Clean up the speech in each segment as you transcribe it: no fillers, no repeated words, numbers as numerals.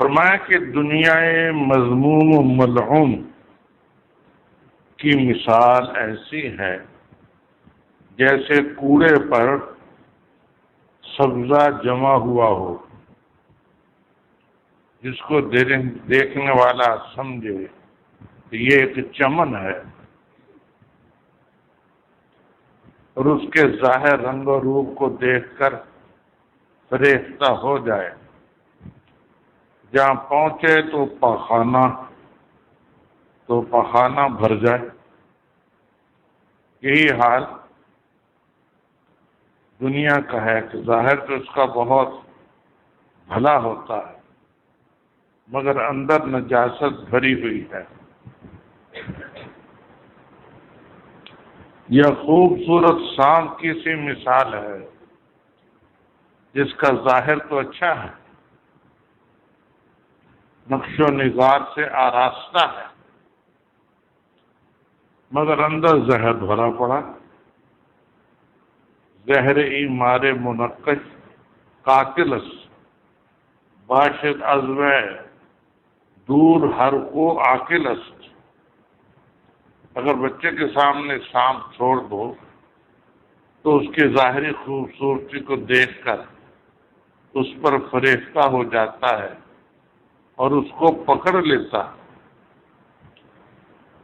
فرمایا کہ دنیا مذموم و ملعون کی مثال ایسی ہے جیسے کوڑے پر سبزہ جمع ہوا ہو، جس کو دیکھنے والا سمجھے کہ یہ ایک چمن ہے اور اس کے ظاہر رنگ و روپ کو دیکھ کر فریفتہ ہو جائے، جہاں پہنچے تو پخانہ بھر جائے۔ یہی حال دنیا کا ہے کہ ظاہر تو اس کا بہت بھلا ہوتا ہے مگر اندر نجاست بھری ہوئی ہے۔ یہ خوبصورت سانپ کی سی مثال ہے جس کا ظاہر تو اچھا ہے، نقش و نگار سے آراستہ ہے، مگر اندر زہر بھرا پڑا، زہر ای مارے منقش قاتل است، باشد از وی دور ہر کو عاقل است۔ اگر بچے کے سامنے سانپ چھوڑ دو تو اس کی ظاہری خوبصورتی کو دیکھ کر اس پر فریفتہ ہو جاتا ہے اور اس کو پکڑ لیتا۔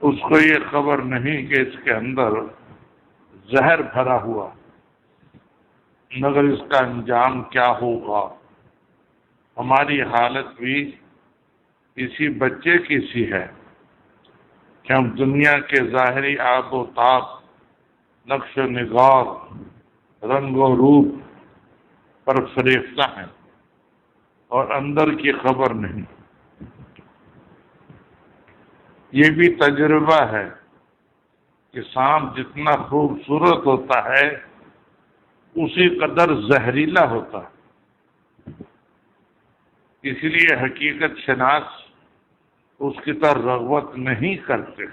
اس کو یہ خبر نہیں کہ اس کے اندر زہر بھرا ہوا، مگر اس کا انجام کیا ہوگا۔ ہماری حالت بھی اسی بچے کی سی ہے کہ ہم دنیا کے ظاہری آب و تاب، نقش و نگار، رنگ و روپ پر فریفتہ ہیں اور اندر کی خبر نہیں۔ یہ بھی تجربہ ہے کہ سانپ جتنا خوبصورت ہوتا ہے اسی قدر زہریلا ہوتا ہے، اس لیے حقیقت شناس اس کی طرف رغبت نہیں کرتے۔